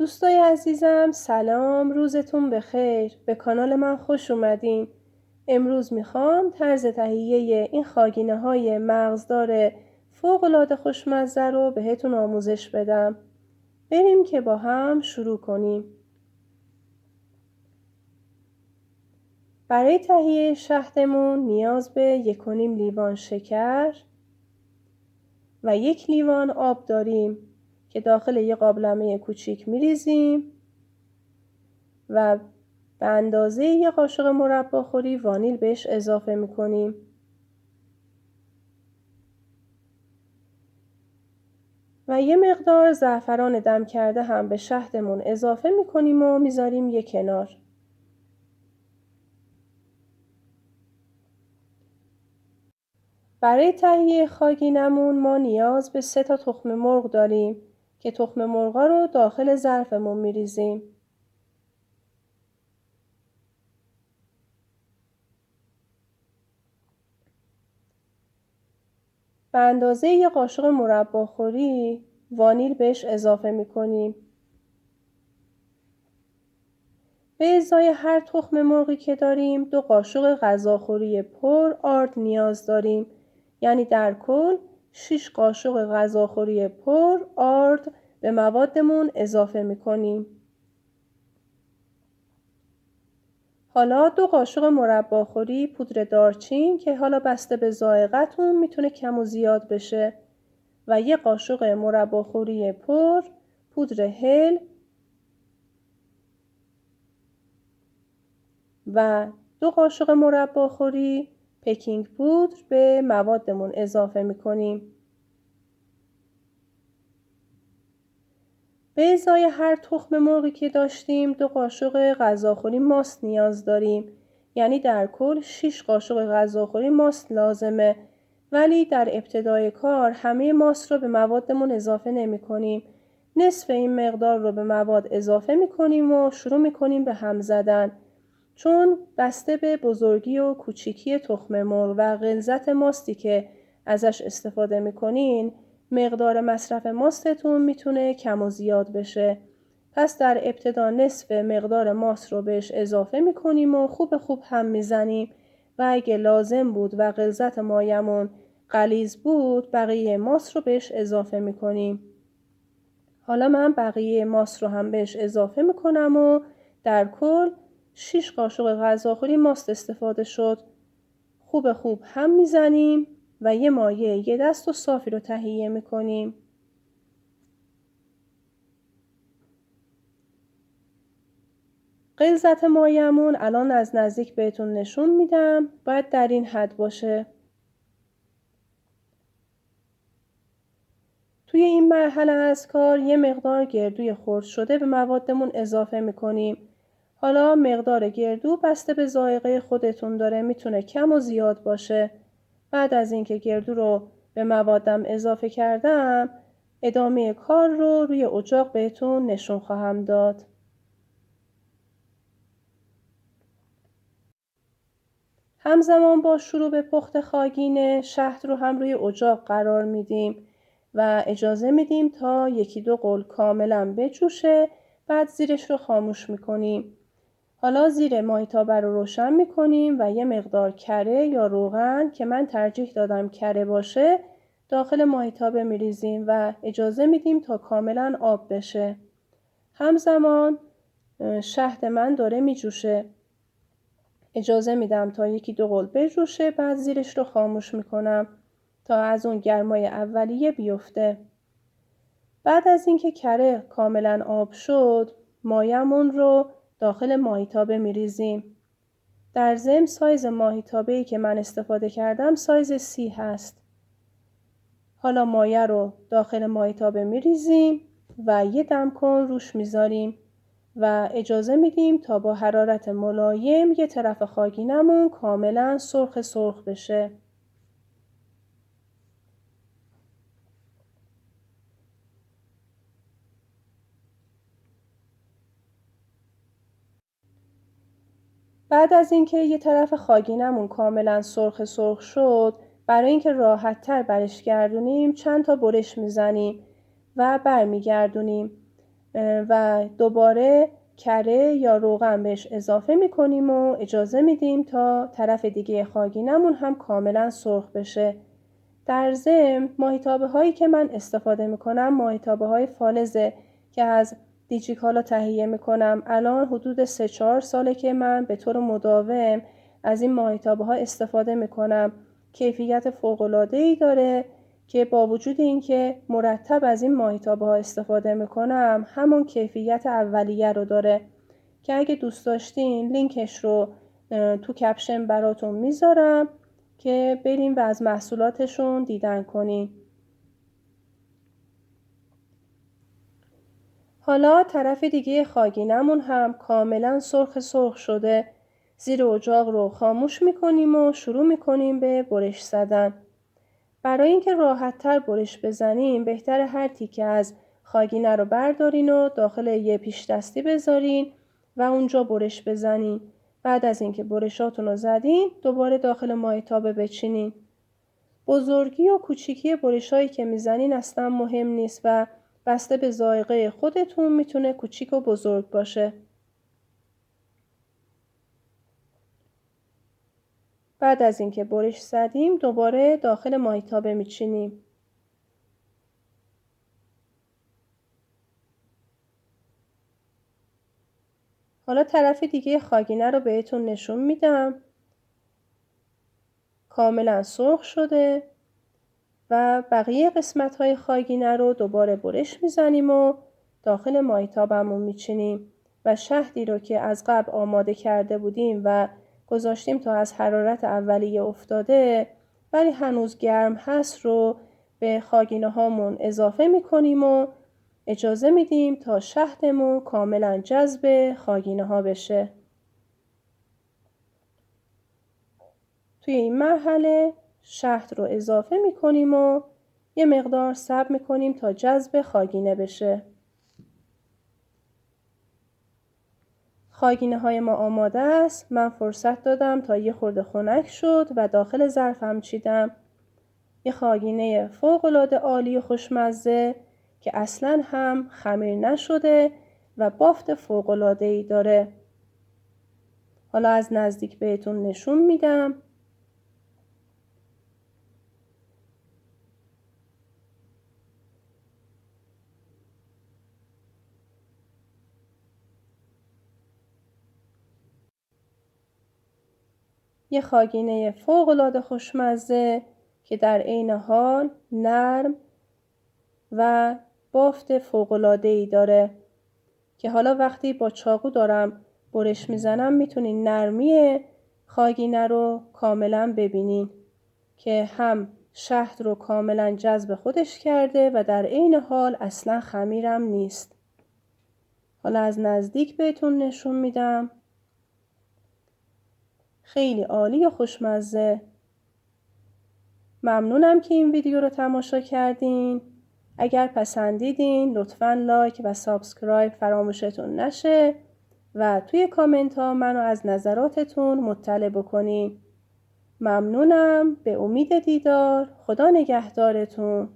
دوستای عزیزم سلام، روزتون بخیر. به کانال من خوش اومدین. امروز میخوام طرز تهیه این خاگینه های مغزدار فوق‌العاده خوشمزه رو بهتون آموزش بدم. بریم که با هم شروع کنیم. برای تهیه شهدمون نیاز به 1.5 لیوان شکر و 1 لیوان آب داریم که داخل یه قابلمه کوچیک میریزیم و به اندازه یه قاشق مرباخوری وانیل بهش اضافه میکنیم. و یه مقدار زعفران دم کرده هم به شهدمون اضافه میکنیم و میذاریم یه کنار. برای تهیه خاگینمون ما نیاز به 3 تخم مرغ داریم که تخم مرغا رو داخل ظرفمون میریزیم. به اندازه یه قاشق مرباخوری وانیل بهش اضافه میکنیم. به ازای هر تخم مرغی که داریم 2 قاشق غذاخوری پر آرد نیاز داریم. یعنی در کل 6 قاشق غذاخوری پر آرد به موادمون اضافه میکنیم. حالا 2 قاشق مرباخوری پودر دارچین که حالا بسته به ذائقتون میتونه کم و زیاد بشه و 1 قاشق مرباخوری پر پودر هل و 2 قاشق مرباخوری پکینگ پودر به موادمون اضافه میکنیم. به ازای هر تخم مرغی که داشتیم 2 قاشق غذاخوری ماست نیاز داریم. یعنی در کل 6 قاشق غذاخوری ماست لازمه، ولی در ابتدای کار همه ماست رو به موادمون اضافه نمی کنیم. نصف این مقدار رو به مواد اضافه می کنیم و شروع می کنیم به هم زدن. چون بسته به بزرگی و کوچیکی تخم مرغ و غلظت ماستی که ازش استفاده میکنین مقدار مصرف ماستتون میتونه کم و زیاد بشه. پس در ابتدا نصف مقدار ماست رو بهش اضافه میکنیم و خوب هم میزنیم و اگه لازم بود و غلظت مایمون غلیظ بود بقیه ماست رو بهش اضافه میکنیم. حالا من بقیه ماست رو هم بهش اضافه میکنم و در کل 6 قاشق غذاخوری ماست استفاده شد. خوب هم میزنیم و یه مایه 1 دست و صافی رو تهیه میکنیم. غلظت مایمون الان از نزدیک بهتون نشون میدم. باید در این حد باشه. توی این مرحله از کار یه مقدار گردوی خرد شده به موادمون اضافه میکنیم. حالا مقدار گردو بسته به ذائقه خودتون داره، میتونه کم و زیاد باشه. بعد از اینکه گردو رو به موادم اضافه کردم ادامه کار رو روی اجاق بهتون نشون خواهم داد. همزمان با شروع به پخت خاگینه شهد رو هم روی اجاق قرار میدیم و اجازه میدیم تا 1-2 غل کاملا بجوشه. بعد زیرش رو خاموش میکنیم. حالا زیر ماهیتابه رو روشن میکنیم و یه مقدار کره یا روغن که من ترجیح دادم کره باشه داخل ماهیتابه میریزیم و اجازه میدیم تا کاملا آب بشه. همزمان شهد من داره میجوشه. اجازه میدم تا 1-2 غل بجوشه. بعد زیرش رو خاموش میکنم تا از اون گرمای اولیه بیفته. بعد از اینکه کره کاملا آب شد مایمون رو داخل ماهیتابه میریزیم. در ضمن سایز ماهیتابه‌ای که من استفاده کردم سایز 30 هست. حالا مایه رو داخل ماهیتابه میریزیم و یه دمکن روش میذاریم و اجازه میدیم تا با حرارت ملایم یه طرف خاگینمون کاملا سرخ بشه. بعد از اینکه یه طرف خاگینمون کاملا سرخ شد برای اینکه راحت تر برش گردونیم چند تا برش میزنیم و برمیگردونیم و دوباره کره یا روغن بهش اضافه میکنیم و اجازه میدیم تا طرف دیگه خاگینمون هم کاملا سرخ بشه. در ضمن ماهیتابه هایی که من استفاده میکنم ماهیتابه های فالزه که از دیجیکالا تهیه میکنم. الان حدود 3-4 ساله که من به طور مداوم از این ماهیتابه ها استفاده میکنم. کیفیت فوق‌العاده‌ای داره که با وجود اینکه مرتب از این ماهیتابه ها استفاده میکنم همون کیفیت اولیه رو داره که اگه دوست داشتین لینکش رو تو کپشن براتون میذارم که بریم و از محصولاتشون دیدن کنین. حالا طرف دیگه خاگینمون هم کاملا سرخ شده. زیر اجاق رو خاموش میکنیم و شروع میکنیم به برش زدن. برای اینکه راحت‌تر برش بزنیم بهتره هر تیکه از خاگینه رو بردارین و داخل یه پیش دستی بذارین و اونجا برش بزنین. بعد از اینکه برشاتون رو زدین دوباره داخل ماهیتابه بچینین. بزرگی و کوچیکی برشایی که میزنین اصلا مهم نیست و بسته به ذائقه خودتون میتونه کوچیک و بزرگ باشه. بعد از اینکه برش زدیم دوباره داخل ماهیتابه میچینیم. حالا طرف دیگه خاگینه رو بهتون نشون میدم. کاملا سرخ شده و بقیه قسمت های خاگینه رو دوباره برش میزنیم و داخل ماهیتابمون میچینیم و شهدی رو که از قبل آماده کرده بودیم و گذاشتیم تا از حرارت اولیه افتاده ولی هنوز گرم هست رو به خاگینه هامون اضافه میکنیم و اجازه میدیم تا شهدمون کاملا جذب خاگینه ها بشه. توی این مرحله شهد رو اضافه میکنیم و یه مقدار صبر میکنیم تا جذب خاگینه بشه. خاگینه های ما آماده است. من فرصت دادم تا یه خورده خنک شد و داخل ظرفم چیدم. یه خاگینه فوق‌العاده عالی و خوشمزه که اصلاً هم خمیر نشده و بافت فوق‌العاده‌ای داره. حالا از نزدیک بهتون نشون میدم. یه خاگینه فوق‌العاده خوشمزه که در عین حال نرم و بافت فوق‌العاده‌ای داره که حالا وقتی با چاقو دارم برش میزنم میتونین نرمی خاگینه رو کاملا ببینین که هم شهد رو کاملا جذب خودش کرده و در عین حال اصلا خمیرم نیست. حالا از نزدیک بهتون نشون میدم. خیلی عالی و خوشمزه. ممنونم که این ویدیو رو تماشا کردین. اگر پسندیدین لطفاً لایک و سابسکرایب فراموشتون نشه و توی کامنت ها منو از نظراتتون مطلع بکنین. ممنونم. به امید دیدار. خدا نگهدارتون.